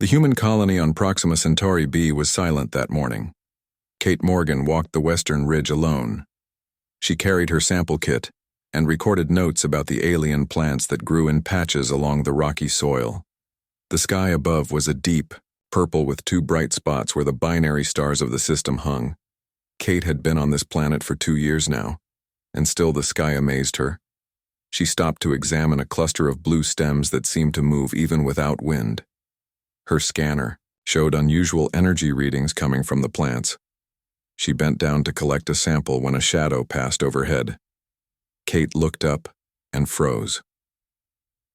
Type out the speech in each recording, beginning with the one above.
The human colony on Proxima Centauri b was silent that morning. Kate Morgan walked the western ridge alone. She carried her sample kit and recorded notes about the alien plants that grew in patches along the rocky soil. The sky above was a deep purple with two bright spots where the binary stars of the system hung. Kate had been on this planet for 2 years now, and still the sky amazed her. She stopped to examine a cluster of blue stems that seemed to move even without wind. Her scanner showed unusual energy readings coming from the plants. She bent down to collect a sample when a shadow passed overhead. Kate looked up and froze.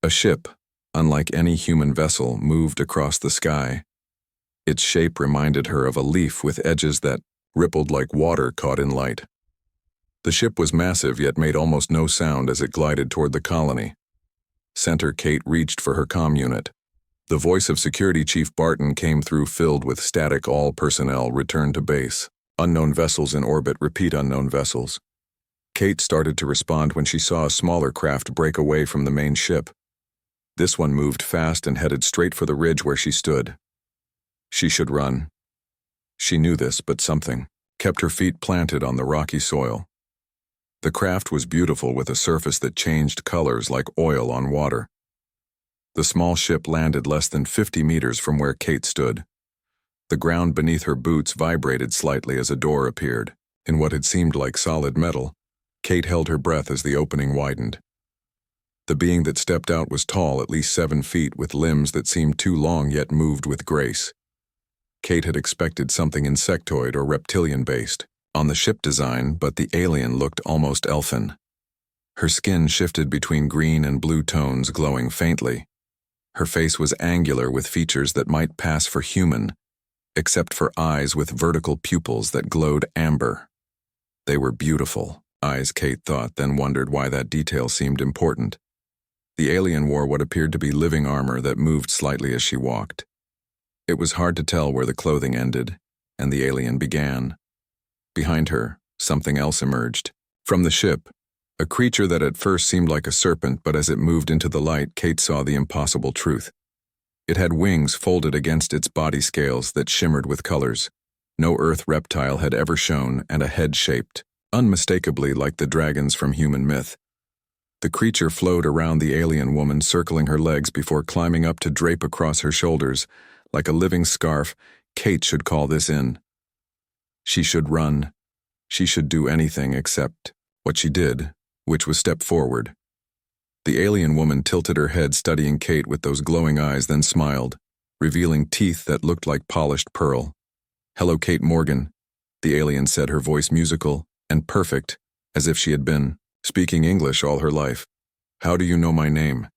A ship, unlike any human vessel, moved across the sky. Its shape reminded her of a leaf with edges that rippled like water caught in light. The ship was massive yet made almost no sound as it glided toward the colony. Center Kate reached for her comm unit. The voice of Security Chief Barton came through filled with static. All personnel return to base. Unknown vessels in orbit. Repeat, unknown vessels. Kate started to respond when she saw a smaller craft break away from the main ship. This one moved fast and headed straight for the ridge where she stood. She should run. She knew this, but something kept her feet planted on the rocky soil. The craft was beautiful with a surface that changed colors like oil on water. The small ship landed less than 50 meters from where Kate stood. The ground beneath her boots vibrated slightly as a door appeared. In what had seemed like solid metal, Kate held her breath as the opening widened. The being that stepped out was tall, at least 7 feet, with limbs that seemed too long yet moved with grace. Kate had expected something insectoid or reptilian-based on the ship design, but the alien looked almost elfin. Her skin shifted between green and blue tones, glowing faintly. Her face was angular with features that might pass for human, except for eyes with vertical pupils that glowed amber. They were beautiful eyes, Kate thought, then wondered why that detail seemed important. The alien wore what appeared to be living armor that moved slightly as she walked. It was hard to tell where the clothing ended and the alien began. Behind her, something else emerged. From the ship, a creature that at first seemed like a serpent, but as it moved into the light, Kate saw the impossible truth. It had wings folded against its body scales that shimmered with colors. No earth reptile had ever shown, and a head shaped, unmistakably like the dragons from human myth. The creature flowed around the alien woman, circling her legs before climbing up to drape across her shoulders. Like a living scarf, Kate should call this in. She should run. She should do anything except what she did, which was step forward. The alien woman tilted her head, studying Kate with those glowing eyes, then smiled, revealing teeth that looked like polished pearl. "Hello, Kate Morgan," the alien said, her voice musical and perfect, as if she had been speaking English all her life. "How do you know my name?"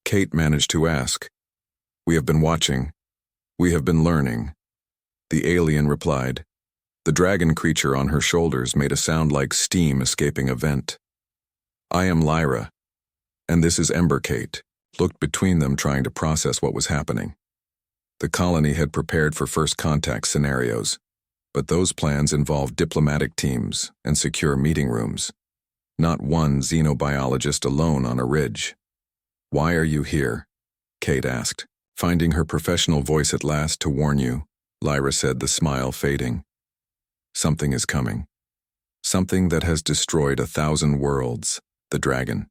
Kate managed to ask. "We have been watching. We have been learning," the alien replied. The dragon creature on her shoulders made a sound like steam escaping a vent. "I am Lyra, and this is Ember." Kate looked between them, trying to process what was happening. The colony had prepared for first contact scenarios, but those plans involved diplomatic teams and secure meeting rooms. Not one xenobiologist alone on a ridge. "Why are you here?" Kate asked, finding her professional voice at last. "To warn you," Lyra said, the smile fading. "Something is coming. Something that has destroyed 1,000 worlds, the dragon."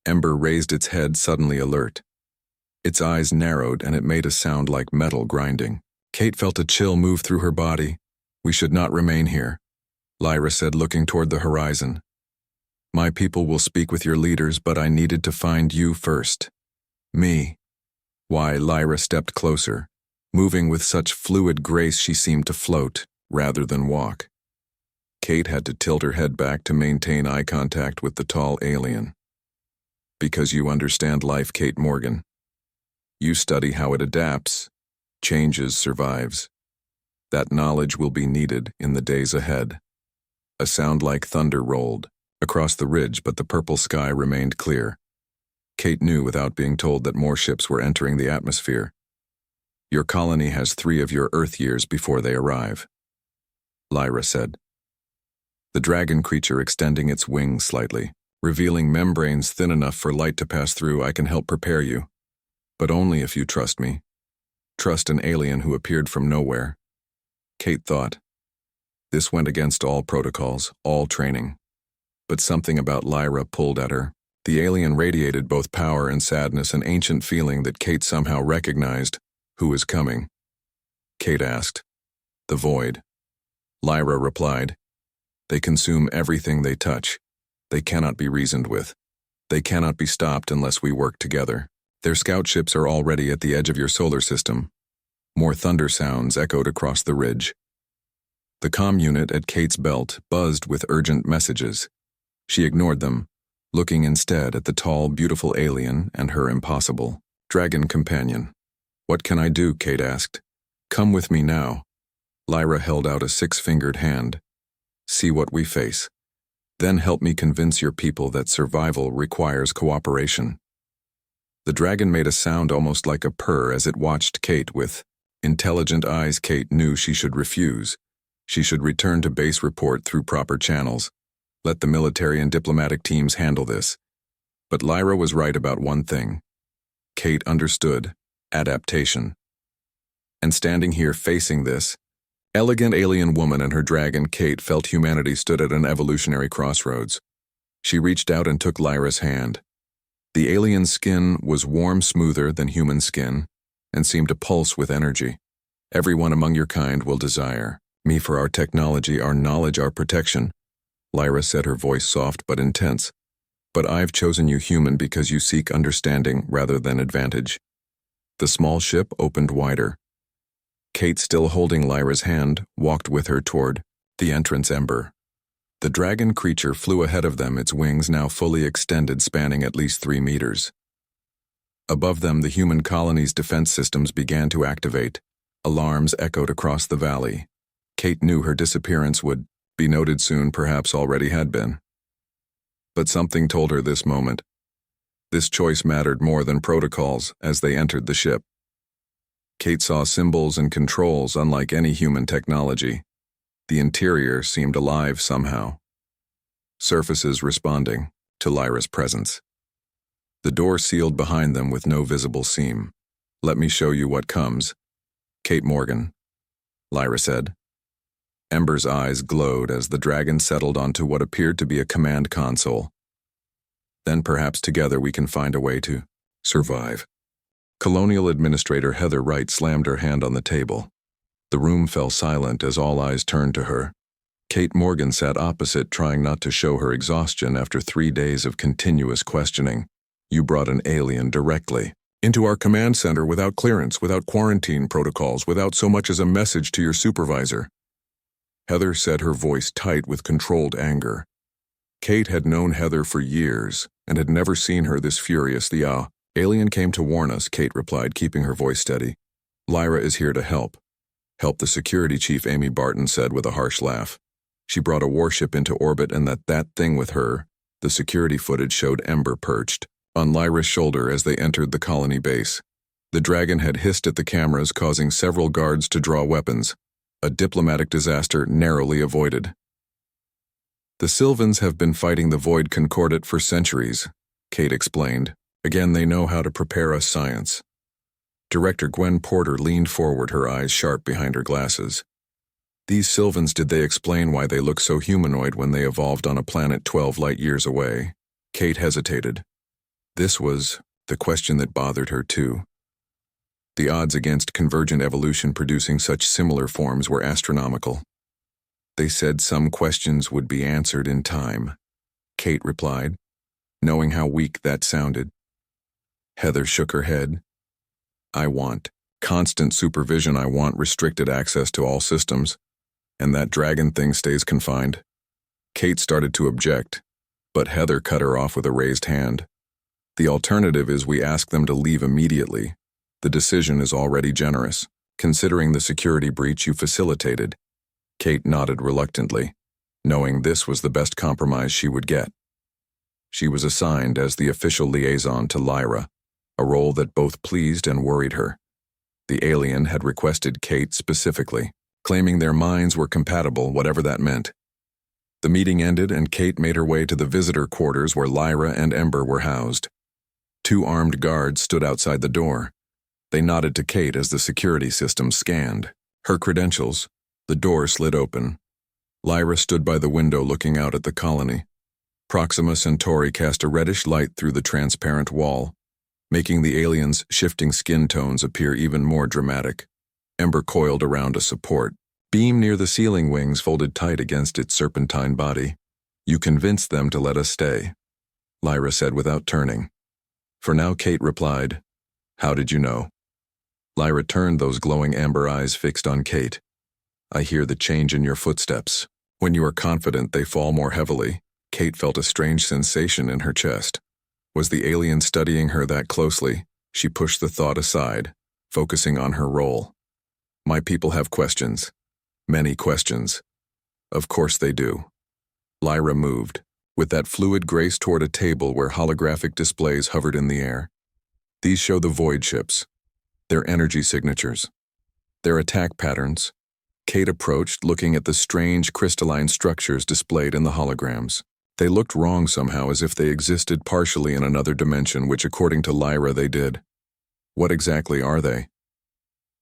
Ember raised its head, suddenly alert. Its eyes narrowed and it made a sound like metal grinding. Kate felt a chill move through her body. "We should not remain here," Lyra said, looking toward the horizon. "My people will speak with your leaders, but I needed to find you first." "Me?" "Why?" Lyra stepped closer, moving with such fluid grace she seemed to float rather than walk. Kate had to tilt her head back to maintain eye contact with the tall alien. "Because you understand life, Kate Morgan. You study how it adapts, changes, survives. That knowledge will be needed in the days ahead." A sound like thunder rolled across the ridge, but the purple sky remained clear. Kate knew without being told that more ships were entering the atmosphere. "Your colony has 3 of your Earth years before they arrive," Lyra said. The dragon creature extending its wings slightly, revealing membranes thin enough for light to pass through. "I can help prepare you, but only if you trust me." Trust an alien who appeared from nowhere? Kate thought. This went against all protocols, all training. But something about Lyra pulled at her. The alien radiated both power and sadness, an ancient feeling that Kate somehow recognized. Who is coming? Kate asked. The void. Lyra replied. They consume everything they touch. They cannot be reasoned with. They cannot be stopped unless we work together. Their scout ships are already at the edge of your solar system. More thunder sounds echoed across the ridge. The comm unit at Kate's belt buzzed with urgent messages. She ignored them, looking instead at the tall, beautiful alien and her impossible dragon companion. What can I do? Kate asked. Come with me now. Lyra held out a 6-fingered hand. See what we face. Then help me convince your people that survival requires cooperation. The dragon made a sound almost like a purr as it watched Kate with intelligent eyes. Kate knew she should refuse. She should return to base, report through proper channels. Let the military and diplomatic teams handle this. But Lyra was right about one thing. Kate understood adaptation. And standing here facing this elegant alien woman and her dragon, Kate felt humanity stood at an evolutionary crossroads. She reached out and took Lyra's hand. The alien skin was warm, smoother than human skin, and seemed to pulse with energy. Everyone among your kind will desire me for our technology, our knowledge, our protection. Lyra said, her voice soft but intense. But I've chosen you human because you seek understanding rather than advantage. The small ship opened wider. Kate, still holding Lyra's hand, walked with her toward the entrance ember. The dragon creature flew ahead of them, its wings now fully extended, spanning at least 3 meters. Above them, the human colony's defense systems began to activate. Alarms echoed across the valley. Kate knew her disappearance would be noted soon, perhaps already had been. But something told her this moment. This choice mattered more than protocols as they entered the ship. Kate saw symbols and controls unlike any human technology. The interior seemed alive somehow. Surfaces responding to Lyra's presence. The door sealed behind them with no visible seam. Let me show you what comes. Kate Morgan, Lyra said. Ember's eyes glowed as the dragon settled onto what appeared to be a command console. Then perhaps together we can find a way to survive. Colonial Administrator Heather Wright slammed her hand on the table. The room fell silent as all eyes turned to her. Kate Morgan sat opposite, trying not to show her exhaustion after 3 days of continuous questioning. You brought an alien directly into our command center without clearance, without quarantine protocols, without so much as a message to your supervisor. Heather said, her voice tight with controlled anger. Kate had known Heather for years and had never seen her this furious. The alien came to warn us, Kate replied, keeping her voice steady. Lyra is here to help. Help the security chief, Amy Barton said with a harsh laugh. She brought a warship into orbit, and that thing with her. The security footage showed Ember perched on Lyra's shoulder as they entered the colony base. The dragon had hissed at the cameras, causing several guards to draw weapons. A diplomatic disaster narrowly avoided. The Sylvans have been fighting the Void Concordat for centuries, Kate explained. Again, they know how to prepare us science. Director Gwen Porter leaned forward, her eyes sharp behind her glasses. These Sylvans, did they explain why they look so humanoid when they evolved on a planet 12 light-years away? Kate hesitated. This was the question that bothered her too. The odds against convergent evolution producing such similar forms were astronomical. They said some questions would be answered in time, Kate replied, knowing how weak that sounded. Heather shook her head. I want constant supervision. I want restricted access to all systems. And that dragon thing stays confined. Kate started to object, but Heather cut her off with a raised hand. The alternative is we ask them to leave immediately. The decision is already generous, considering the security breach you facilitated. Kate nodded reluctantly, knowing this was the best compromise she would get. She was assigned as the official liaison to Lyra, a role that both pleased and worried her. The alien had requested Kate specifically, claiming their minds were compatible, whatever that meant. The meeting ended and Kate made her way to the visitor quarters where Lyra and Ember were housed. 2 armed guards stood outside the door. They nodded to Kate as the security system scanned. Her credentials. The door slid open. Lyra stood by the window looking out at the colony. Proxima Centauri cast a reddish light through the transparent wall, making the aliens' shifting skin tones appear even more dramatic. Ember coiled around a support beam near the ceiling, wings folded tight against its serpentine body. "You convinced them to let us stay," Lyra said without turning. "For now," Kate replied. "How did you know?" Lyra turned, those glowing amber eyes fixed on Kate. "I hear the change in your footsteps. When you are confident, they fall more heavily." Kate felt a strange sensation in her chest. Was the alien studying her that closely? She pushed the thought aside, focusing on her role. "My people have questions. Many questions." "Of course they do." Lyra moved, with that fluid grace, toward a table where holographic displays hovered in the air. "These show the void ships, their energy signatures, their attack patterns." Kate approached, looking at the strange crystalline structures displayed in the holograms. They looked wrong somehow, as if they existed partially in another dimension, which according to Lyra they did. "What exactly are they?"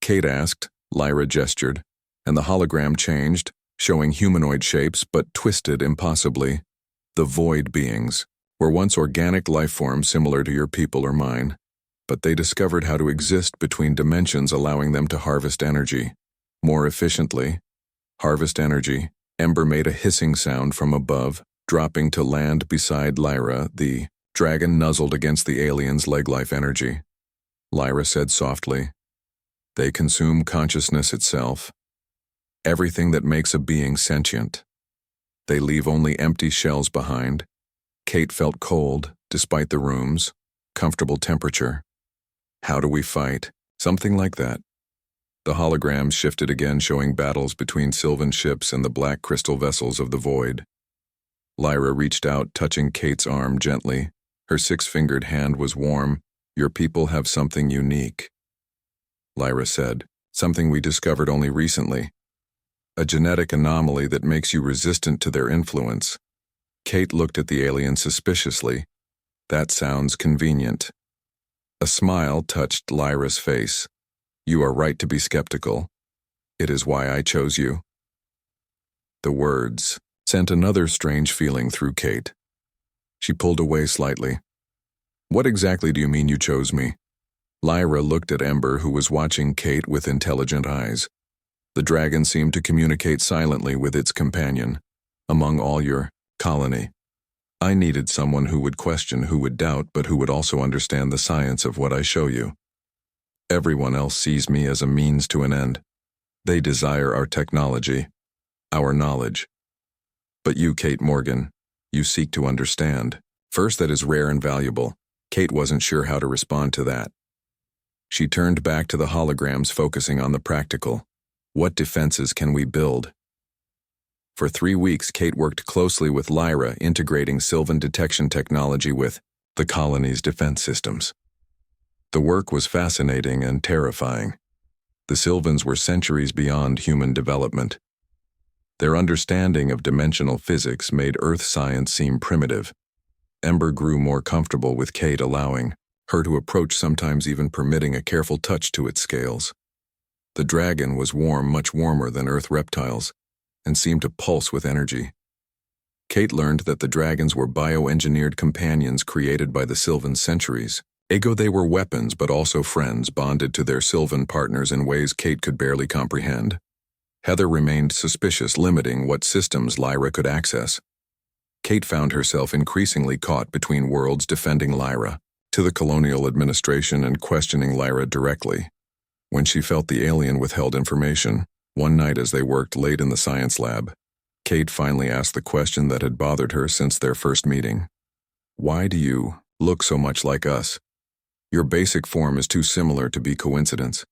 Kate asked. Lyra gestured, and the hologram changed, showing humanoid shapes but twisted impossibly. The void beings were once organic life forms similar to your people or mine, but they discovered how to exist between dimensions, allowing them to harvest energy more efficiently. Harvest energy. Ember made a hissing sound from above, dropping to land beside Lyra. The dragon nuzzled against the alien's leg-life energy. Lyra said softly, "They consume consciousness itself, everything that makes a being sentient. They leave only empty shells behind." Kate felt cold, despite the room's comfortable temperature. "How do we fight?" "Something like that." The holograms shifted again, showing battles between Sylvan ships and the black crystal vessels of the void. Lyra reached out, touching Kate's arm gently. Her six-fingered hand was warm. "Your people have something unique," Lyra said. "Something we discovered only recently. A genetic anomaly that makes you resistant to their influence." Kate looked at the alien suspiciously. "That sounds convenient." A smile touched Lyra's face. "You are right to be skeptical. It is why I chose you." The words sent another strange feeling through Kate. She pulled away slightly. "What exactly do you mean you chose me?" Lyra looked at Ember, who was watching Kate with intelligent eyes. "The dragon seemed to communicate silently with its companion. Among all your colony, I needed someone who would question, who would doubt, but who would also understand the science of what I show you. Everyone else sees me as a means to an end. They desire our technology, our knowledge. But you, Kate Morgan, you seek to understand. First, that is rare and valuable." Kate wasn't sure how to respond to that. She turned back to the holograms, focusing on the practical. What defenses can we build? For 3 weeks, Kate worked closely with Lyra, integrating Sylvan detection technology with the colony's defense systems. The work was fascinating and terrifying. The Sylvans were centuries beyond human development. Their understanding of dimensional physics made Earth science seem primitive. Ember grew more comfortable with Kate, allowing her to approach, sometimes even permitting a careful touch to its scales. The dragon was warm, much warmer than Earth reptiles, and seemed to pulse with energy. Kate learned that the dragons were bioengineered companions created by the Sylvan centuries. They were weapons, but also friends, bonded to their Sylvan partners in ways Kate could barely comprehend. Heather remained suspicious, limiting what systems Lyra could access. Kate found herself increasingly caught between worlds, defending Lyra to the colonial administration and questioning Lyra directly. When she felt the alien withheld information, one night as they worked late in the science lab, Kate finally asked the question that had bothered her since their first meeting. "Why do you look so much like us? Your basic form is too similar to be coincidence."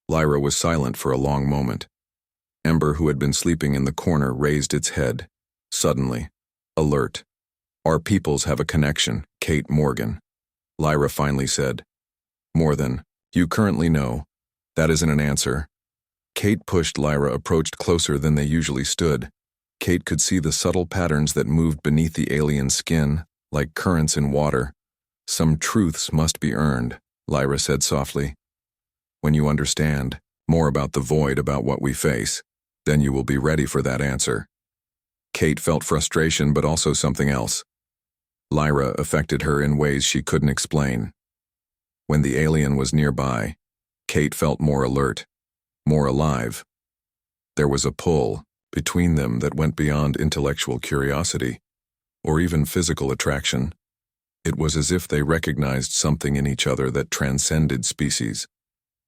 Lyra was silent for a long moment. Ember, who had been sleeping in the corner, raised its head, suddenly, alert. "Our peoples have a connection, Kate Morgan," Lyra finally said. "More than you currently know. That isn't an answer." Kate pushed. Lyra approached closer than they usually stood. Kate could see the subtle patterns that moved beneath the alien skin, like currents in water. "Some truths must be earned," Lyra said softly. When you understand more about the void, about what we face, then you will be ready for that answer. Kate felt frustration, but also something else. Lyra affected her in ways she couldn't explain. When the alien was nearby, Kate felt more alert, more alive. There was a pull between them that went beyond intellectual curiosity, or even physical attraction. It was as if they recognized something in each other that transcended species.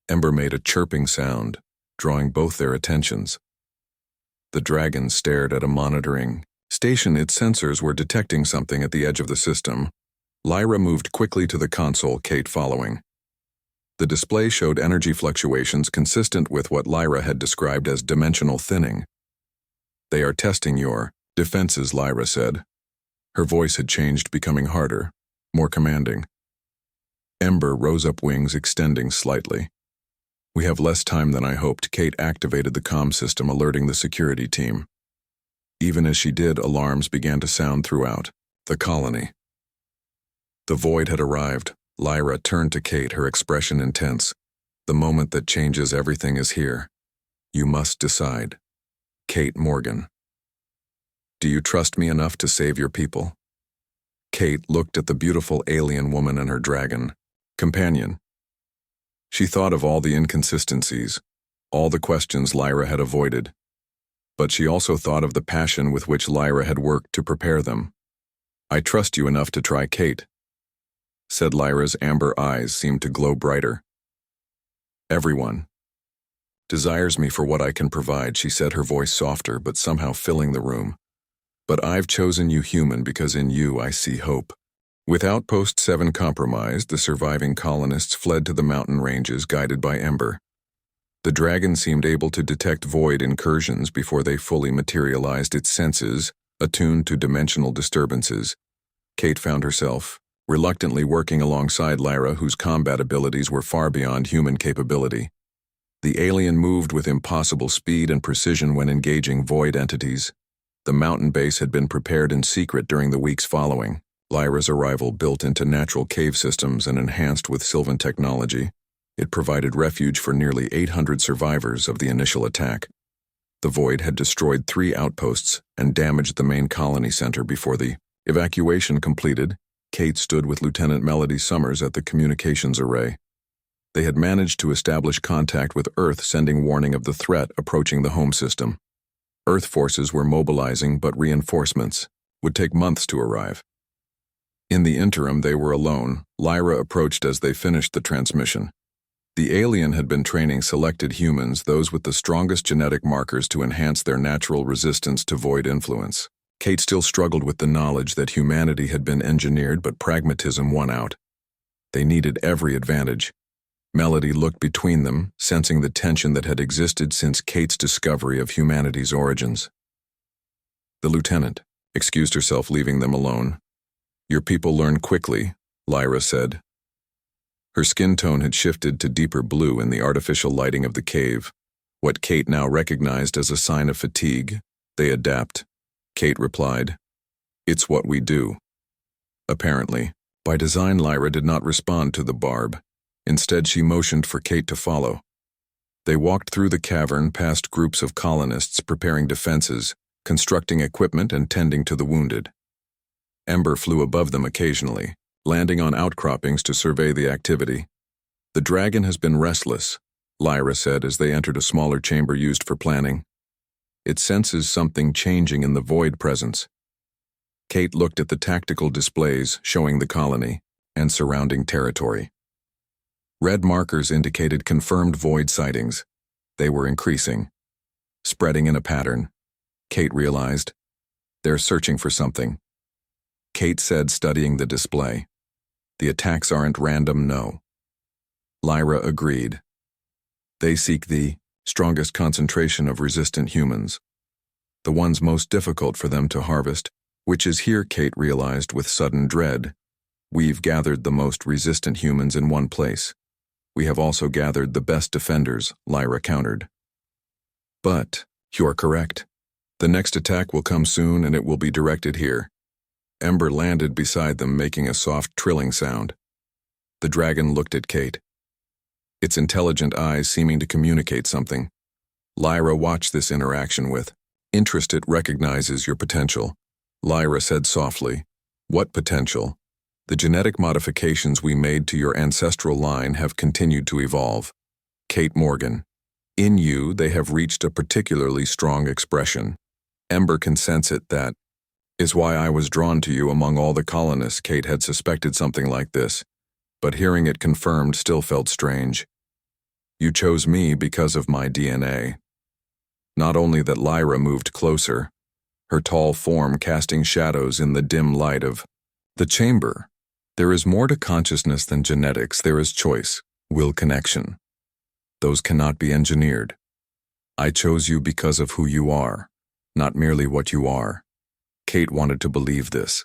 Ember made a chirping sound, drawing both their attentions. The dragon stared at a monitoring station. Its sensors were detecting something at the edge of the system. Lyra moved quickly to the console, Kate following. The display showed energy fluctuations consistent with what Lyra had described as dimensional thinning. "They are testing your defenses," Lyra said. Her voice had changed, becoming harder, more commanding. Ember rose up, wings extending slightly. "We have less time than I hoped." Kate activated the comm system, alerting the security team. Even as she did, alarms began to sound throughout the colony. The void had arrived. Lyra turned to Kate, her expression intense. "The moment that changes everything is here. You must decide. Kate Morgan. Do you trust me enough to save your people?" Kate looked at the beautiful alien woman and her dragon companion. She thought of all the inconsistencies, all the questions Lyra had avoided. But she also thought of the passion with which Lyra had worked to prepare them. "I trust you enough to try, Kate," said. Lyra's amber eyes seemed to glow brighter. "Everyone desires me for what I can provide," she said, her voice softer but somehow filling the room. "But I've chosen you, human, because in you I see hope." With Outpost 7 compromised, the surviving colonists fled to the mountain ranges, guided by Ember. The dragon seemed able to detect void incursions before they fully materialized, its senses attuned to dimensional disturbances. Kate found herself reluctantly working alongside Lyra, whose combat abilities were far beyond human capability. The alien moved with impossible speed and precision when engaging void entities. The mountain base had been prepared in secret during the weeks following Lyra's arrival. Built into natural cave systems and enhanced with Sylvan technology, it provided refuge for nearly 800 survivors of the initial attack. The void had destroyed 3 outposts and damaged the main colony center. Before the evacuation completed, Kate stood with Lieutenant Melody Summers at the communications array. They had managed to establish contact with Earth, sending warning of the threat approaching the home system. Earth forces were mobilizing, but reinforcements would take months to arrive. In the interim, they were alone. Lyra approached as they finished the transmission. The alien had been training selected humans, those with the strongest genetic markers, to enhance their natural resistance to void influence. Kate still struggled with the knowledge that humanity had been engineered, but pragmatism won out. They needed every advantage. Melody looked between them, sensing the tension that had existed since Kate's discovery of humanity's origins. The lieutenant excused herself, leaving them alone. "Your people learn quickly," Lyra said. Her skin tone had shifted to deeper blue in the artificial lighting of the cave, what Kate now recognized as a sign of fatigue. "They adapt," Kate replied. "It's what we do." Apparently, by design, Lyra did not respond to the barb. Instead, she motioned for Kate to follow. They walked through the cavern, past groups of colonists preparing defenses, constructing equipment, and tending to the wounded. Ember flew above them occasionally, landing on outcroppings to survey the activity. "The dragon has been restless," Lyra said as they entered a smaller chamber used for planning. "It senses something changing in the void presence." Kate looked at the tactical displays showing the colony and surrounding territory. Red markers indicated confirmed void sightings. They were increasing, spreading in a pattern. Kate realized, "They're searching for something." Kate said, studying the display. "The attacks aren't random, no." Lyra agreed. "They seek the strongest concentration of resistant humans, the ones most difficult for them to harvest, which is here," Kate realized with sudden dread. "We've gathered the most resistant humans in one place. We have also gathered the best defenders," Lyra countered. "But you're correct. The next attack will come soon, and it will be directed here." Ember landed beside them, making a soft trilling sound. The dragon looked at Kate. its intelligent eyes seeming to communicate something. Lyra watched this interaction with interest. It recognizes your potential. Lyra said softly, "What potential?" "The genetic modifications we made to your ancestral line have continued to evolve." Kate Morgan. "In you, they have reached a particularly strong expression. Ember can sense it. That is why I was drawn to you among all the colonists." Kate had suspected something like this, but hearing it confirmed still felt strange. "You chose me because of my DNA." Not only that, Lyra moved closer, her tall form casting shadows in the dim light of the chamber. "There is more to consciousness than genetics. There is choice, will, connection. Those cannot be engineered. I chose you because of who you are, not merely what you are." Kate wanted to believe this.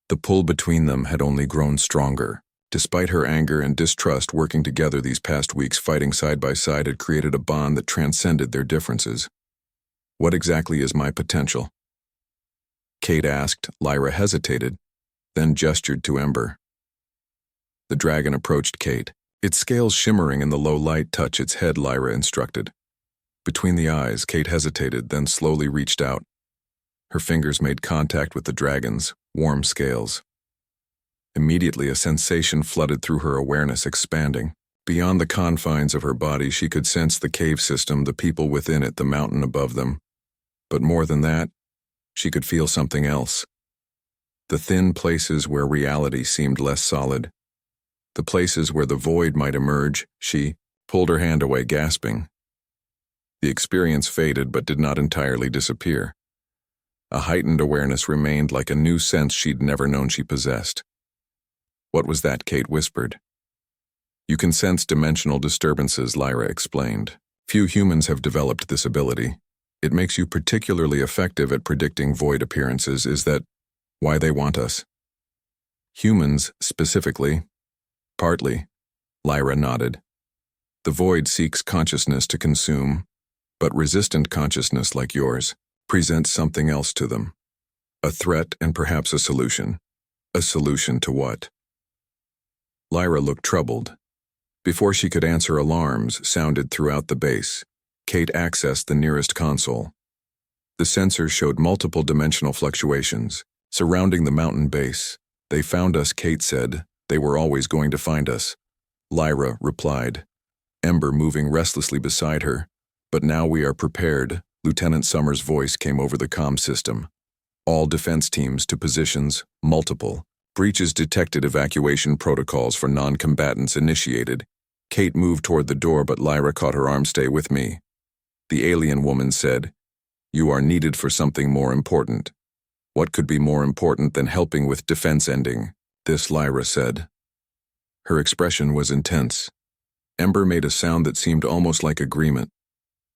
The pull between them had only grown stronger. Despite her anger and distrust, working together these past weeks, fighting side by side, had created a bond that transcended their differences. "What exactly is my potential?" Kate asked. Lyra hesitated, then gestured to Ember. The dragon approached Kate, its scales shimmering in the low light. "Touch its head," Lyra instructed. Between the eyes, Kate hesitated, then slowly reached out. Her fingers made contact with the dragon's warm scales. Immediately, a sensation flooded through her awareness, expanding. Beyond the confines of her body, she could sense the cave system, the people within it, the mountain above them. But more than that, she could feel something else. The thin places where reality seemed less solid. The places where the void might emerge. She pulled her hand away, gasping. The experience faded but did not entirely disappear. A heightened awareness remained, like a new sense she'd never known she possessed. "What was that?" Kate whispered. "You can sense dimensional disturbances," Lyra explained. "Few humans have developed this ability. It makes you particularly effective at predicting void appearances. Is that why they want us?" "Humans, specifically?" "Partly," Lyra nodded. "The void seeks consciousness to consume, but resistant consciousness like yours presents something else to them. A threat and perhaps a solution." "A solution to what?" Lyra looked troubled. Before she could answer, alarms sounded throughout the base. Kate accessed the nearest console. The sensors showed multiple dimensional fluctuations surrounding the mountain base. "They found us," Kate said. "They were always going to find us," Lyra replied, Ember moving restlessly beside her. "But now we are prepared." Lieutenant Summers' voice came over the comm system. "All defense teams to positions, multiple. Breaches detected, evacuation protocols for non-combatants initiated." Kate moved toward the door, but Lyra caught her arm. "Stay with me," the alien woman said. "You are needed for something more important." "What could be more important than helping with defense ending this?" Lyra said. Her expression was intense. Ember made a sound that seemed almost like agreement.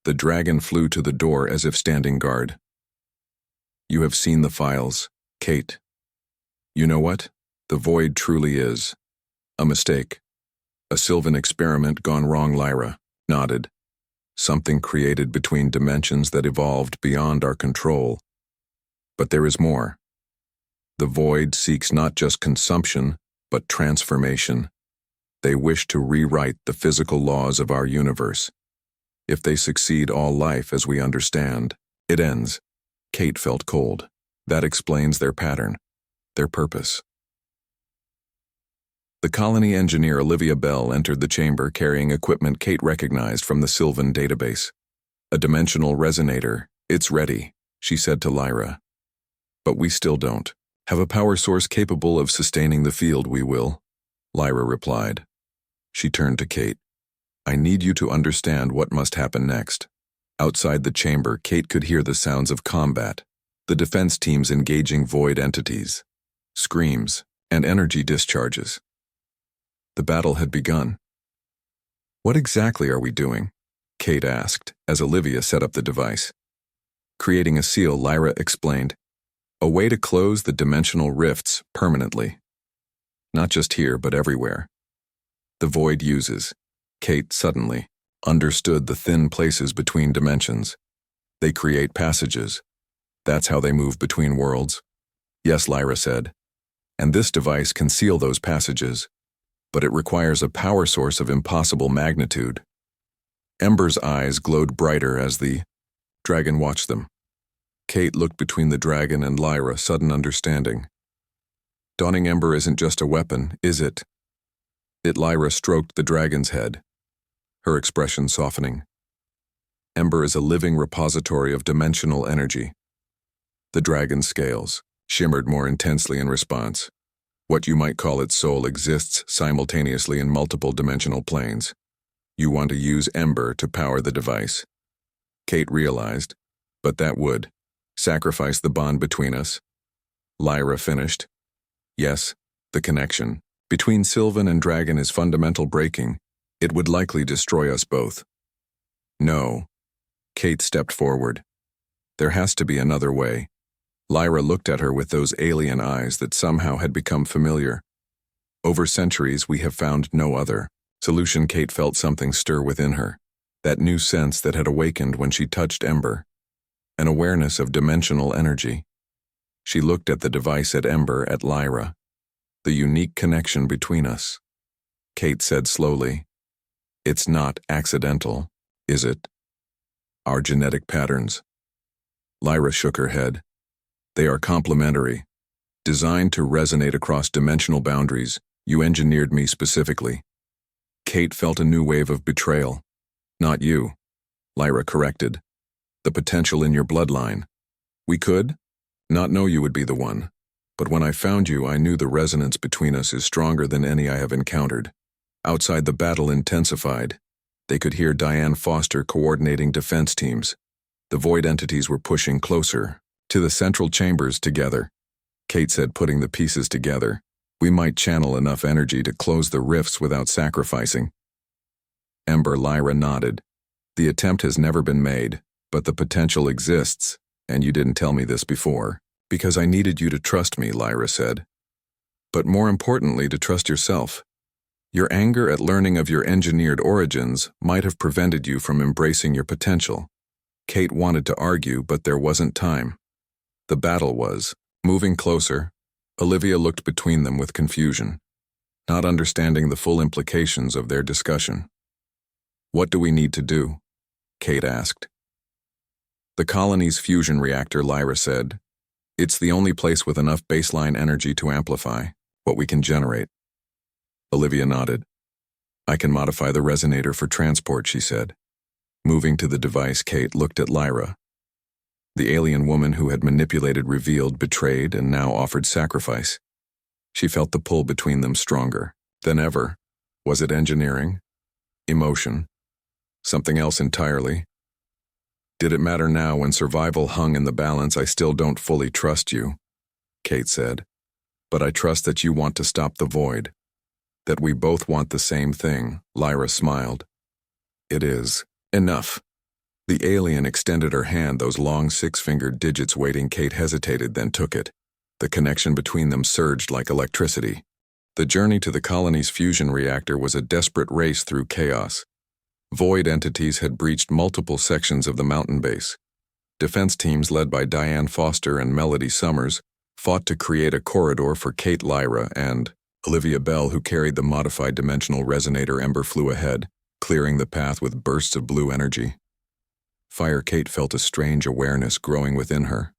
The dragon flew to the door as if standing guard. "You have seen the files, Kate. You know what? The void truly is a mistake. A Sylvan experiment gone wrong." Lyra nodded. "Something created between dimensions that evolved beyond our control. But there is more. The void seeks not just consumption, but transformation. They wish to rewrite the physical laws of our universe. If they succeed, all life as we understand it ends." Kate felt cold. That explains their pattern, their purpose. The colony engineer Olivia Bell entered the chamber carrying equipment Kate recognized from the Sylvan database. "A dimensional resonator. It's ready," she said to Lyra. "But we still don't have a power source capable of sustaining the field." "We will," Lyra replied. She turned to Kate. "I need you to understand what must happen next." Outside the chamber, Kate could hear the sounds of combat, the defense teams engaging void entities, screams, and energy discharges. The battle had begun. "What exactly are we doing?" Kate asked as Olivia set up the device. "Creating a seal," Lyra explained. "A way to close the dimensional rifts permanently. Not just here, but everywhere. The void uses." Kate suddenly understood the thin places between dimensions. "They create passages. That's how they move between worlds." "Yes," Lyra said. "And this device can seal those passages." but it requires a power source of impossible magnitude. Ember's eyes glowed brighter as the dragon watched them. Kate looked between the dragon and Lyra, sudden understanding. Dawning Ember isn't just a weapon, is it? Lyra stroked the dragon's head, her expression softening. Ember is a living repository of dimensional energy. The dragon's scales shimmered more intensely in response. What you might call its soul exists simultaneously in multiple dimensional planes. You want to use Ember to power the device. Kate realized, but that would sacrifice the bond between us. Lyra finished. Yes, the connection between Sylvan and Dragon is fundamental breaking. It would likely destroy us both. No. Kate stepped forward. There has to be another way. Lyra looked at her with those alien eyes that somehow had become familiar. Over centuries, we have found no other solution. Kate felt something stir within her, that new sense that had awakened when she touched Ember, an awareness of dimensional energy. She looked at the device, at Ember, at Lyra. The unique connection between us. Kate said slowly, "It's not accidental, is it? Our genetic patterns." Lyra shook her head. "They are complementary, designed to resonate across dimensional boundaries. You engineered me specifically." Kate felt a new wave of betrayal. "Not you," Lyra corrected. "The potential in your bloodline. We could not know you would be the one, but when I found you, I knew the resonance between us is stronger than any I have encountered." Outside, the battle intensified. They could hear Diane Foster coordinating defense teams. The void entities were pushing closer to the central chambers together. Kate said, putting the pieces together, "We might channel enough energy to close the rifts without sacrificing." Ember. Lyra nodded. "The attempt has never been made, but the potential exists, and you didn't tell me this before." "Because I needed you to trust me," Lyra said. "But more importantly, to trust yourself. Your anger at learning of your engineered origins might have prevented you from embracing your potential." Kate wanted to argue, but there wasn't time. The battle was moving closer. Olivia looked between them with confusion, not understanding the full implications of their discussion. "What do we need to do?" Kate asked. "The colony's fusion reactor," Lyra said. "It's the only place with enough baseline energy to amplify what we can generate." Olivia nodded. "I can modify the resonator for transport," she said. Moving to the device, Kate looked at Lyra. The alien woman who had manipulated, revealed, betrayed, and now offered sacrifice. She felt the pull between them stronger than ever. Was it engineering? Emotion? Something else entirely? Did it matter now when survival hung in the balance? "I still don't fully trust you," Kate said. "But I trust that you want to stop the void. That we both want the same thing." Lyra smiled. "It is enough." The alien extended her hand, those long six-fingered digits waiting. Kate hesitated, then took it. The connection between them surged like electricity. The journey to the colony's fusion reactor was a desperate race through chaos. Void entities had breached multiple sections of the mountain base. Defense teams led by Diane Foster and Melody Summers fought to create a corridor for Kate. Lyra and Olivia Bell, who carried the modified dimensional resonator Ember, flew ahead, clearing the path with bursts of blue energy. Fire. Kate felt a strange awareness growing within her.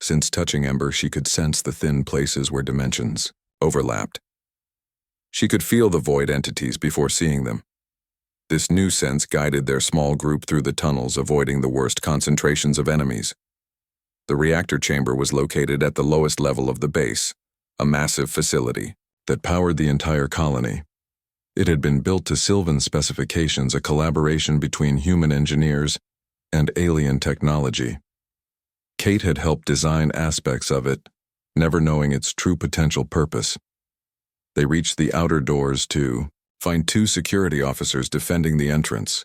Since touching Ember, she could sense the thin places where dimensions overlapped. She could feel the void entities before seeing them. This new sense guided their small group through the tunnels, avoiding the worst concentrations of enemies. The reactor chamber was located at the lowest level of the base, a massive facility that powered the entire colony. It had been built to Sylvan specifications, a collaboration between human engineers and alien technology. Kate had helped design aspects of it, never knowing its true potential purpose. They reached the outer doors to find two security officers defending the entrance.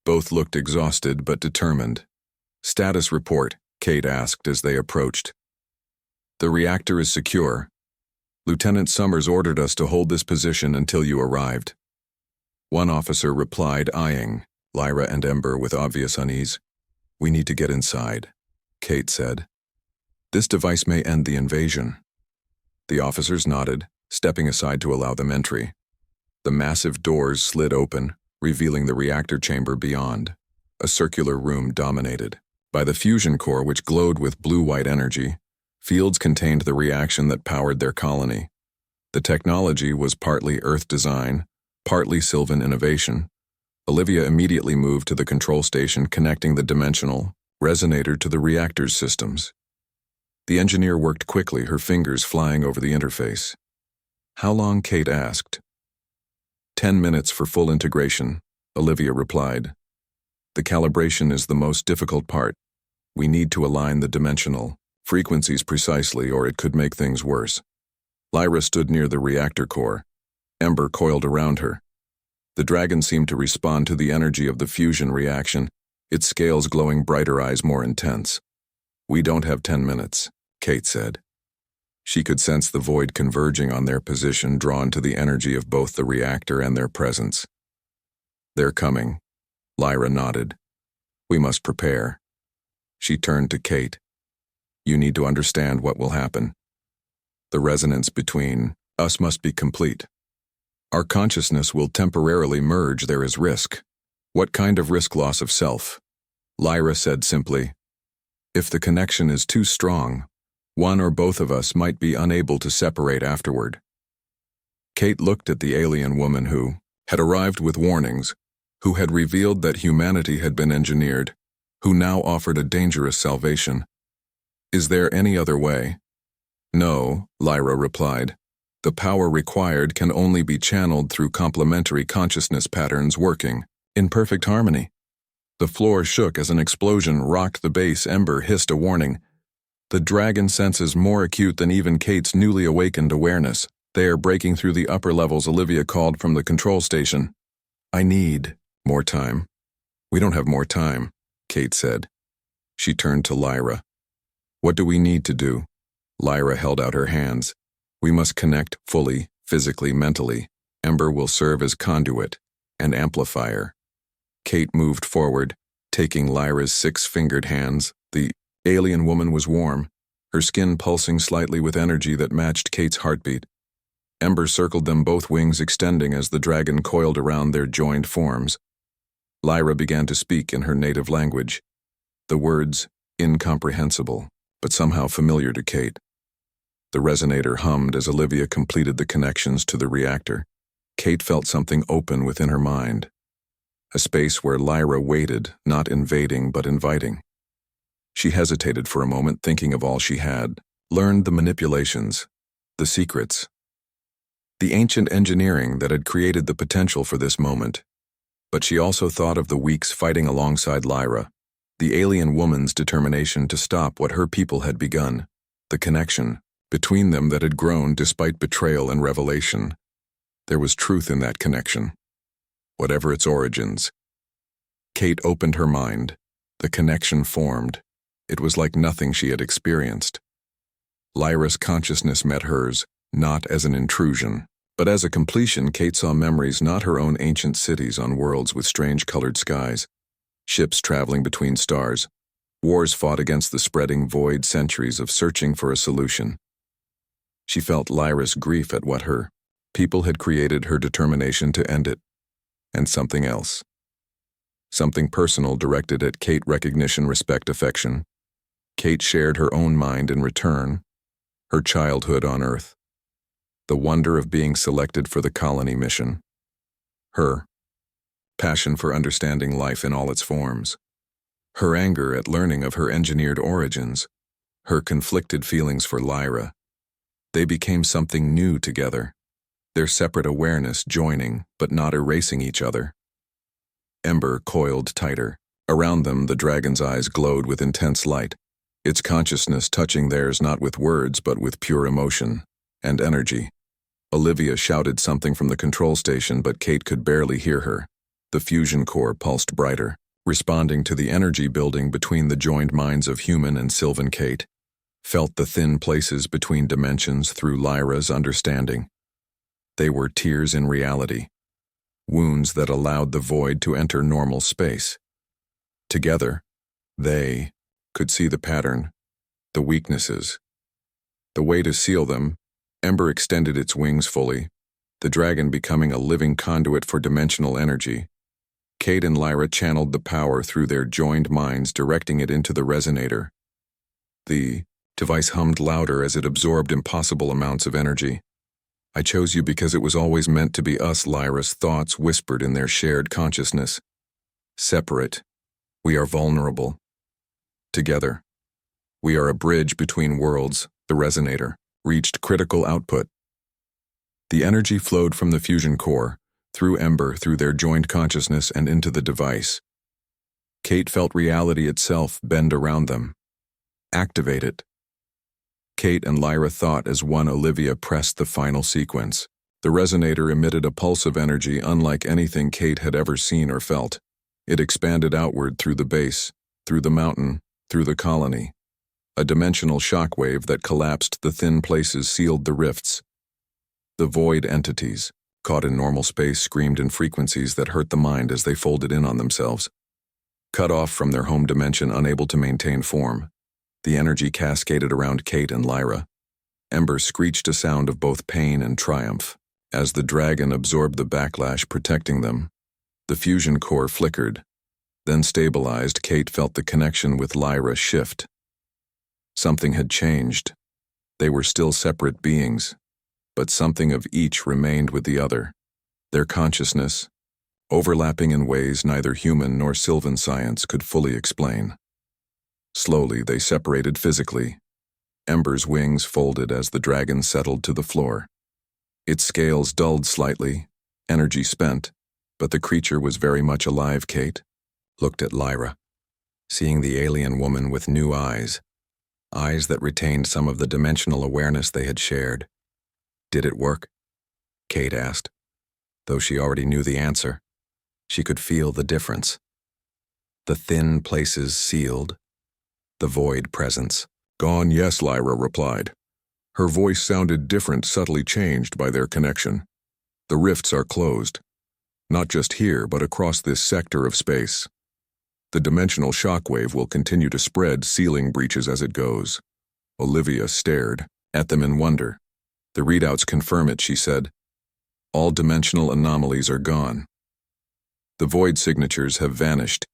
Both looked exhausted but determined. "Status report," Kate asked as they approached. "The reactor is secure. Lieutenant Summers ordered us to hold this position until you arrived." One officer replied, eyeing Lyra and Ember with obvious unease. "We need to get inside," Kate said. "This device may end the invasion." The officers nodded, stepping aside to allow them entry. The massive doors slid open, revealing the reactor chamber beyond. A circular room dominated by the fusion core which glowed with blue-white energy. Fields contained the reaction that powered their colony. The technology was partly Earth design, partly Sylvan innovation. Olivia immediately moved to the control station connecting the dimensional resonator to the reactor's systems. The engineer worked quickly, her fingers flying over the interface. "How long?" Kate asked. 10 minutes for full integration, Olivia replied. "The calibration is the most difficult part. We need to align the dimensional frequencies precisely, or it could make things worse." Lyra stood near the reactor core. Ember coiled around her. The dragon seemed to respond to the energy of the fusion reaction, its scales glowing brighter, eyes more intense. "We don't have 10 minutes, Kate said. She could sense the void converging on their position, drawn to the energy of both the reactor and their presence. "They're coming," Lyra nodded. "We must prepare." She turned to Kate. "You need to understand what will happen. The resonance between us must be complete. Our consciousness will temporarily merge. There is risk." "What kind of risk?" "Loss of self," Lyra said simply. "If the connection is too strong, one or both of us might be unable to separate afterward." Kate looked at the alien woman who had arrived with warnings, who had revealed that humanity had been engineered, who now offered a dangerous salvation. "Is there any other way?" "No," Lyra replied. "The power required can only be channeled through complementary consciousness patterns working in perfect harmony." The floor shook as an explosion rocked the base. Ember hissed a warning. "The dragon senses more acute than even Kate's newly awakened awareness. They are breaking through the upper levels," Olivia called from the control station. "I need more time." "We don't have more time," Kate said. She turned to Lyra. "What do we need to do?" Lyra held out her hands. "We must connect fully, physically, mentally. Ember will serve as conduit and amplifier." Kate moved forward, taking Lyra's 6-fingered hands. The alien woman was warm, her skin pulsing slightly with energy that matched Kate's heartbeat. Ember circled them, both wings extending as the dragon coiled around their joined forms. Lyra began to speak in her native language, the words incomprehensible, but somehow familiar to Kate. The resonator hummed as Olivia completed the connections to the reactor. Kate felt something open within her mind. A space where Lyra waited, not invading but inviting. She hesitated for a moment, thinking of all she had learned, the manipulations, the secrets, the ancient engineering that had created the potential for this moment. But she also thought of the weeks fighting alongside Lyra, the alien woman's determination to stop what her people had begun, the connection between them that had grown despite betrayal and revelation. There was truth in that connection, whatever its origins. Kate opened her mind. The connection formed. It was like nothing she had experienced. Lyra's consciousness met hers, not as an intrusion, but as a completion. Kate saw memories, not her own ancient cities on worlds with strange colored skies, ships traveling between stars, wars fought against the spreading void, centuries of searching for a solution. She felt Lyra's grief at what her people had created, her determination to end it, and something else. Something personal directed at Kate: recognition, respect, affection. Kate shared her own mind in return, her childhood on Earth, the wonder of being selected for the colony mission, her passion for understanding life in all its forms, her anger at learning of her engineered origins, her conflicted feelings for Lyra. They became something new together, their separate awareness joining but not erasing each other. Ember coiled tighter. Around them, the dragon's eyes glowed with intense light, its consciousness touching theirs not with words but with pure emotion and energy. Olivia shouted something from the control station, but Kate could barely hear her. The fusion core pulsed brighter, responding to the energy building between the joined minds of human and Sylvan. Kate felt the thin places between dimensions through Lyra's understanding. They were tears in reality, wounds that allowed the void to enter normal space. Together, they could see the pattern, the weaknesses. The way to seal them Ember extended its wings fully, the dragon becoming a living conduit for dimensional energy. Kate and Lyra channeled the power through their joined minds, directing it into the resonator. The device hummed louder as it absorbed impossible amounts of energy. "I chose you because it was always meant to be us," Lyra's thoughts whispered in their shared consciousness. "Separate, we are vulnerable. Together, we are a bridge between worlds." The resonator reached critical output. The energy flowed from the fusion core, through Ember, through their joined consciousness, and into the device. Kate felt reality itself bend around them. "Activate it." Kate and Lyra thought as one. Olivia pressed the final sequence. The resonator emitted a pulse of energy unlike anything Kate had ever seen or felt. It expanded outward through the base, through the mountain, through the colony. A dimensional shockwave that collapsed the thin places, sealed the rifts. The void entities, caught in normal space, screamed in frequencies that hurt the mind as they folded in on themselves. Cut off from their home dimension, unable to maintain form, the energy cascaded around Kate and Lyra. Ember screeched a sound of both pain and triumph. As the dragon absorbed the backlash, protecting them, the fusion core flickered, then stabilized. Kate felt the connection with Lyra shift. Something had changed. They were still separate beings, but something of each remained with the other. Their consciousness, overlapping in ways neither human nor Sylvan science could fully explain. Slowly, they separated physically. Ember's wings folded as the dragon settled to the floor. Its scales dulled slightly, energy spent, but the creature was very much alive. Kate looked at Lyra, seeing the alien woman with new eyes that retained some of the dimensional awareness they had shared. "Did it work?" Kate asked. Though she already knew the answer, she could feel the difference. The thin places sealed, the void presence gone. "Yes," Lyra replied. Her voice sounded different, subtly changed by their connection. "The rifts are closed. Not just here, but across this sector of space. The dimensional shockwave will continue to spread, sealing breaches as it goes." Olivia stared at them in wonder. "The readouts confirm it," she said. "All dimensional anomalies are gone. The void signatures have vanished."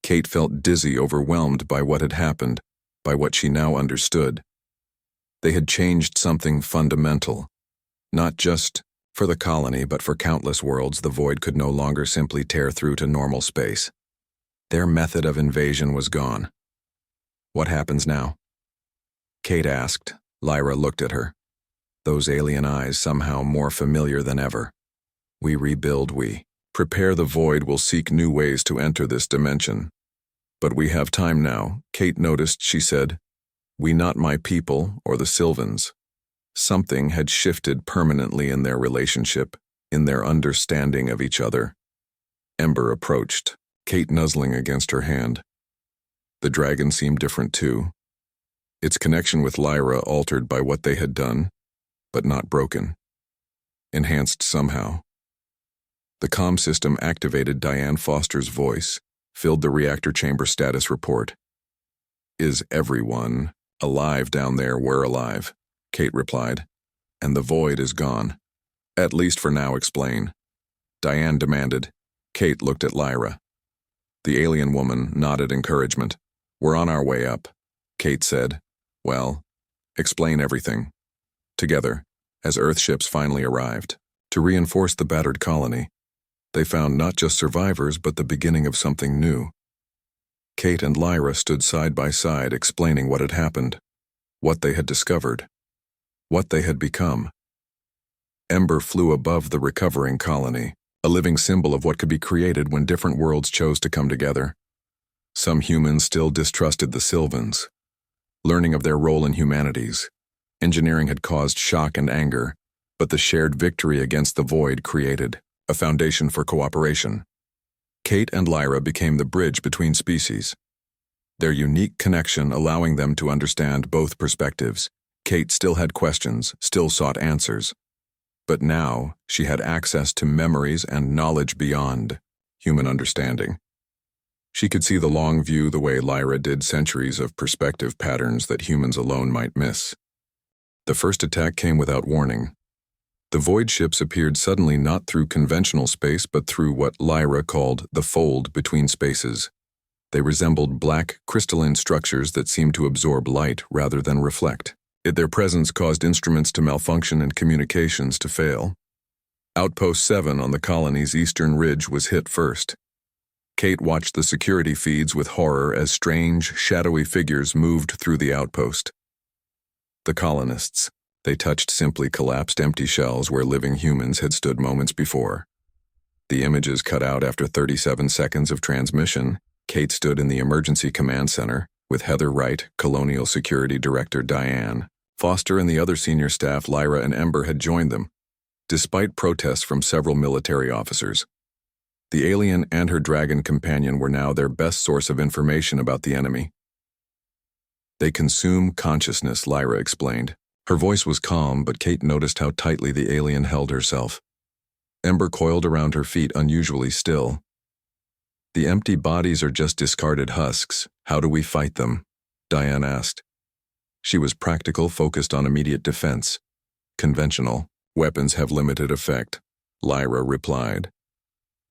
Kate felt dizzy, overwhelmed by what had happened, by what she now understood. They had changed something fundamental, not just for the colony, but for countless worlds. The void could no longer simply tear through to normal space. Their method of invasion was gone. "What happens now?" Kate asked. Lyra looked at her, those alien eyes somehow more familiar than ever. "We rebuild, we prepare. The void will seek new ways to enter this dimension. But we have time now," Kate noticed. She said, "We, not my people or the Sylvans." Something had shifted permanently in their relationship, in their understanding of each other. Ember approached, Kate nuzzling against her hand. The dragon seemed different too. Its connection with Lyra altered by what they had done, but not broken. Enhanced somehow. The comm system activated. Diane Foster's voice filled the reactor chamber status report. "Is everyone alive down there?" "We're alive," Kate replied. "And the void is gone." "At least for now, explain," Diane demanded. Kate looked at Lyra. The alien woman nodded encouragement. "We're on our way up," Kate said. "Well, explain everything." Together, as Earthships finally arrived, to reinforce the battered colony, they found not just survivors, but the beginning of something new. Kate and Lyra stood side by side, explaining what had happened, what they had discovered, what they had become. Ember flew above the recovering colony, a living symbol of what could be created when different worlds chose to come together. Some humans still distrusted the Sylvans, learning of their role in humanities. Engineering had caused shock and anger, but the shared victory against the void created a foundation for cooperation. Kate and Lyra became the bridge between species, their unique connection allowing them to understand both perspectives. Kate still had questions, still sought answers. But now she had access to memories and knowledge beyond human understanding. She could see the long view the way Lyra did, centuries of perspective patterns that humans alone might miss. The first attack came without warning. The void ships appeared suddenly not through conventional space but through what Lyra called the fold between spaces. They resembled black, crystalline structures that seemed to absorb light rather than reflect. Their presence caused instruments to malfunction and communications to fail. Outpost 7 on the colony's eastern ridge was hit first. Kate watched the security feeds with horror as strange, shadowy figures moved through the outpost. The colonists. They touched simply collapsed empty shells where living humans had stood moments before. The images cut out after 37 seconds of transmission. Kate stood in the emergency command center with Heather Wright, Colonial Security Director Diane. Foster and the other senior staff, Lyra and Ember, had joined them, despite protests from several military officers. The alien and her dragon companion were now their best source of information about the enemy. They consume consciousness, Lyra explained. Her voice was calm, but Kate noticed how tightly the alien held herself. Ember coiled around her feet, unusually still. The empty bodies are just discarded husks. How do we fight them? Diane asked. She was practical, focused on immediate defense. Conventional weapons have limited effect, Lyra replied.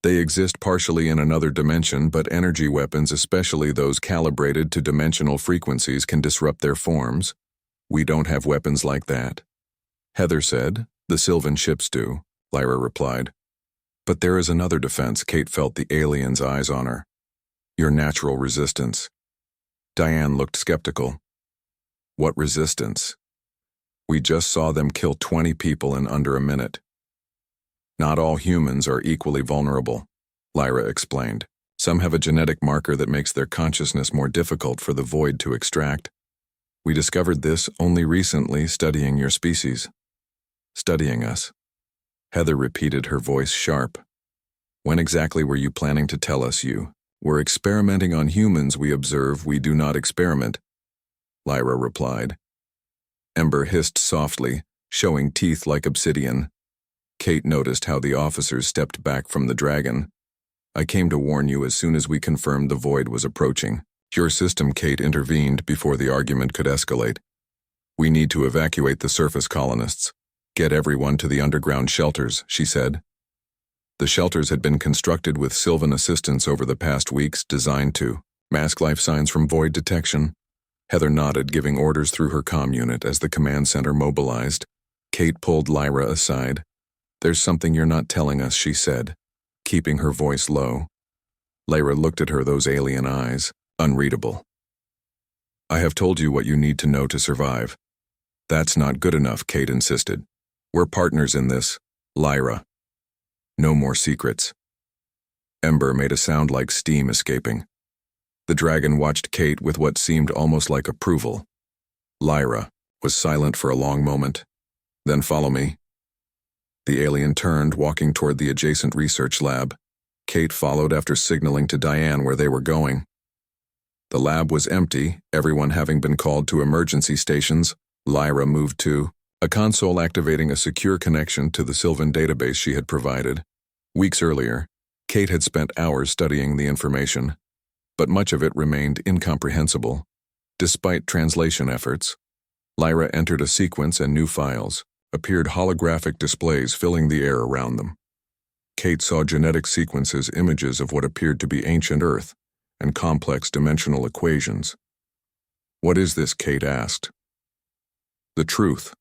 They exist partially in another dimension, but energy weapons, especially those calibrated to dimensional frequencies, can disrupt their forms. We don't have weapons like that. Heather said. The Sylvan ships do, Lyra replied. But there is another defense. Kate felt the alien's eyes on her. Your natural resistance. Diane looked skeptical. What resistance? We just saw them kill 20 people in under a minute. Not all humans are equally vulnerable, Lyra explained. Some have a genetic marker that makes their consciousness more difficult for the void to extract. We discovered this only recently, studying your species. Studying us. Heather repeated, her voice sharp. When exactly were you planning to tell us you? We're experimenting on humans. We observe, we do not experiment, Lyra replied. Ember hissed softly, showing teeth like obsidian. Kate noticed how the officers stepped back from the dragon. I came to warn you as soon as we confirmed the void was approaching. Your system, Kate intervened before the argument could escalate. We need to evacuate the surface colonists. Get everyone to the underground shelters, she said. The shelters had been constructed with Sylvan assistance over the past weeks, designed to mask life signs from void detection. Heather nodded, giving orders through her comm unit as the command center mobilized. Kate pulled Lyra aside. There's something you're not telling us, she said, keeping her voice low. Lyra looked at her, those alien eyes, unreadable. I have told you what you need to know to survive. That's not good enough, Kate insisted. We're partners in this, Lyra. No more secrets. Ember made a sound like steam escaping. The dragon watched Kate with what seemed almost like approval. Lyra was silent for a long moment. Then follow me. The alien turned, walking toward the adjacent research lab. Kate followed after signaling to Diane where they were going. The lab was empty, everyone having been called to emergency stations. Lyra moved to a console activating a secure connection to the Sylvan database she had provided. Weeks earlier, Kate had spent hours studying the information, but much of it remained incomprehensible. Despite translation efforts, Lyra entered a sequence and new files, appeared holographic displays filling the air around them. Kate saw genetic sequences, images of what appeared to be ancient Earth, and complex dimensional equations. What is this? Kate asked. The truth,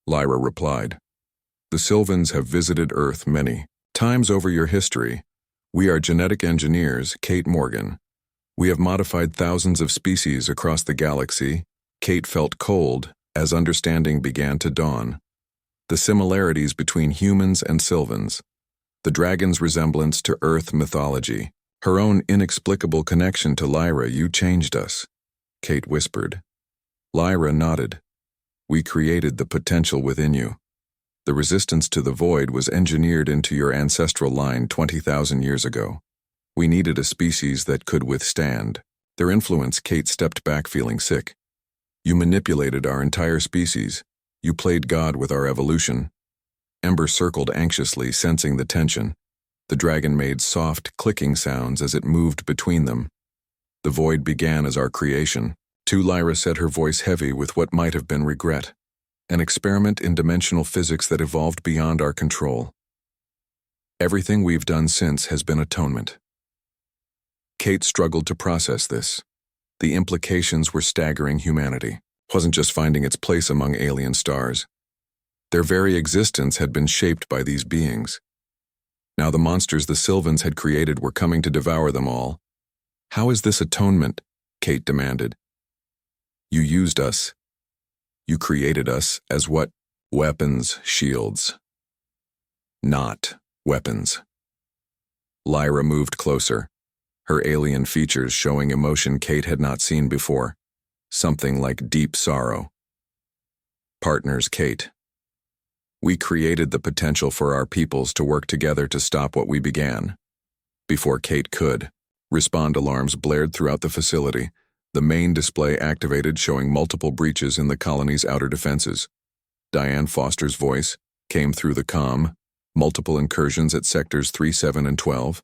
Lyra replied. The Sylvans have visited Earth many times over your history. We are genetic engineers, Kate Morgan. We have modified thousands of species across the galaxy. Kate felt cold as understanding began to dawn. The similarities between humans and Sylvans, the dragon's resemblance to Earth mythology, her own inexplicable connection to Lyra. You changed us, Kate whispered. Lyra nodded. We created the potential within you. The resistance to the void was engineered into your ancestral line 20,000 years ago. We needed a species that could withstand their influence. Kate stepped back, feeling sick. You manipulated our entire species. You played God with our evolution. Ember circled anxiously, sensing the tension. The dragon made soft, clicking sounds as it moved between them. The void began as our creation. Lyra said, her voice heavy with what might have been regret. An experiment in dimensional physics that evolved beyond our control. Everything we've done since has been atonement. Kate struggled to process this. The implications were staggering. Humanity wasn't just finding its place among alien stars. Their very existence had been shaped by these beings. Now the monsters the Sylvans had created were coming to devour them all. How is this atonement? Kate demanded. You used us. You created us as what? Weapons, shields. Not weapons. Lyra moved closer, her alien features showing emotion Kate had not seen before, something like deep sorrow. Partners, Kate. We created the potential for our peoples to work together to stop what we began. Before Kate could respond, alarms blared throughout the facility, the main display activated showing multiple breaches in the colony's outer defenses. Diane Foster's voice came through the comm, multiple incursions at sectors 3, 7, and 12.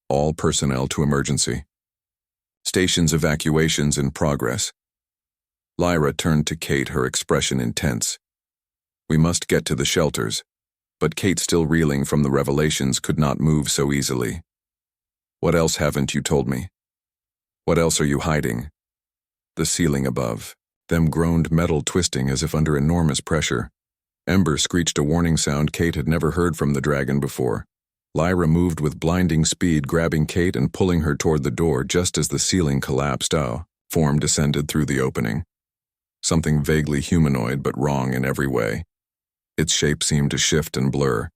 All personnel to emergency. Stations evacuations in progress. Lyra turned to Kate, her expression intense. We must get to the shelters, but Kate, still reeling from the revelations, could not move so easily. What else haven't you told me? What else are you hiding? The ceiling above. Them groaned, metal twisting as if under enormous pressure. Ember screeched a warning sound Kate had never heard from the dragon before. Lyra moved with blinding speed, grabbing Kate and pulling her toward the door just as the ceiling collapsed. Form descended through the opening. Something vaguely humanoid but wrong in every way. Its shape seemed to shift and blur,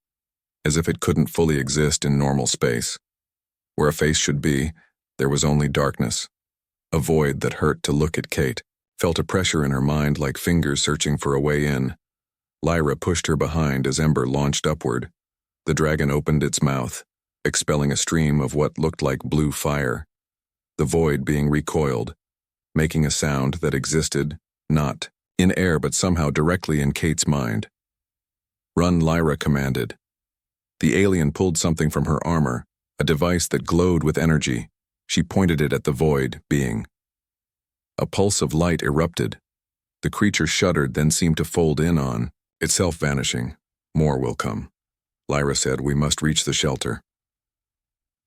as if it couldn't fully exist in normal space. Where a face should be, there was only darkness. A void that hurt to look at. Kate felt a pressure in her mind, like fingers searching for a way in. Lyra pushed her behind as Ember launched upward. The dragon opened its mouth, expelling a stream of what looked like blue fire. The void being recoiled, making a sound that existed, not in air but somehow directly in Kate's mind. Run, Lyra commanded. The alien pulled something from her armor, a device that glowed with energy. She pointed it at the void being. A pulse of light erupted. The creature shuddered, then seemed to fold in on, itself vanishing. More will come. Lyra said, we must reach the shelter.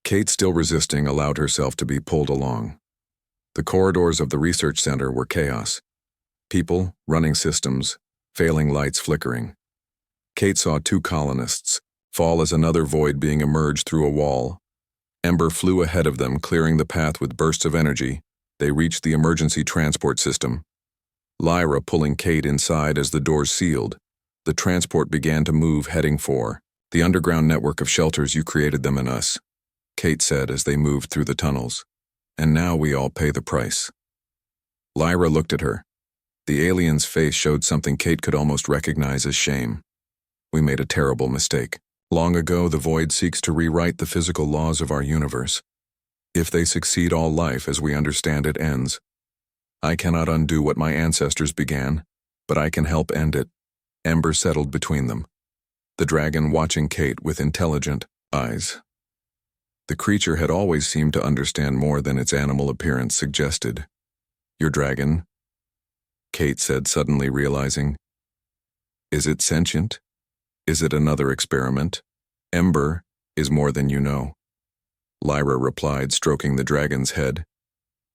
Kate, still resisting, allowed herself to be pulled along. The corridors of the research center were chaos. People, running systems, failing lights flickering. Kate saw 2 colonists fall as another void being emerged through a wall. Ember flew ahead of them, clearing the path with bursts of energy. They reached the emergency transport system. Lyra pulling Kate inside as the doors sealed. The transport began to move, heading for the underground network of shelters. You created them in us, Kate said as they moved through the tunnels. And now we all pay the price. Lyra looked at her. The alien's face showed something Kate could almost recognize as shame. We made a terrible mistake. Long ago, the void seeks to rewrite the physical laws of our universe. If they succeed, all life as we understand it ends. I cannot undo what my ancestors began, but I can help end it. Ember settled between them, the dragon watching Kate with intelligent eyes. The creature had always seemed to understand more than its animal appearance suggested. Your dragon? Kate said, suddenly realizing. Is it sentient? Is it another experiment? Ember is more than you know. Lyra replied, stroking the dragon's head.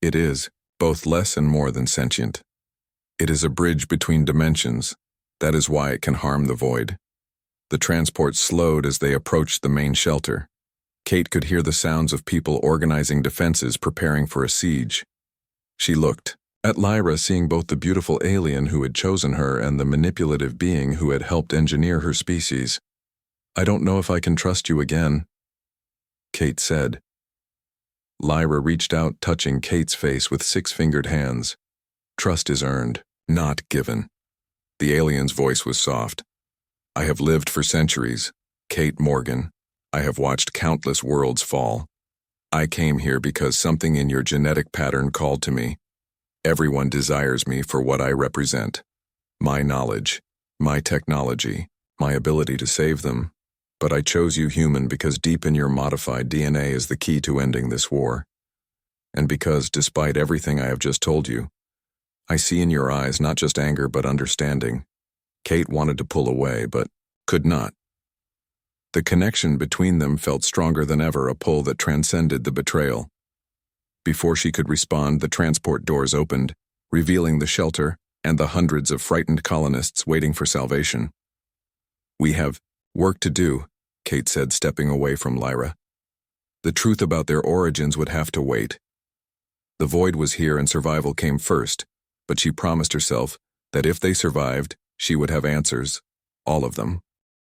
It is, both less and more than sentient. It is a bridge between dimensions. That is why it can harm the void. The transport slowed as they approached the main shelter. Kate could hear the sounds of people organizing defenses, preparing for a siege. She looked at Lyra, seeing both the beautiful alien who had chosen her and the manipulative being who had helped engineer her species. I don't know if I can trust you again, Kate said. Lyra reached out, touching Kate's face with 6-fingered hands. Trust is earned, not given. The alien's voice was soft. I have lived for centuries, Kate Morgan. I have watched countless worlds fall. I came here because something in your genetic pattern called to me. Everyone desires me for what I represent. My knowledge, my technology, my ability to save them. But I chose you, human, because deep in your modified DNA is the key to ending this war. And because, despite everything I have just told you, I see in your eyes not just anger but understanding. Kate wanted to pull away, but could not. The connection between them felt stronger than ever, a pull that transcended the betrayal. Before she could respond, the transport doors opened, revealing the shelter and the hundreds of frightened colonists waiting for salvation. "We have work to do," Kate said, stepping away from Lyra. The truth about their origins would have to wait. The void was here and survival came first, but she promised herself that if they survived, she would have answers, all of them.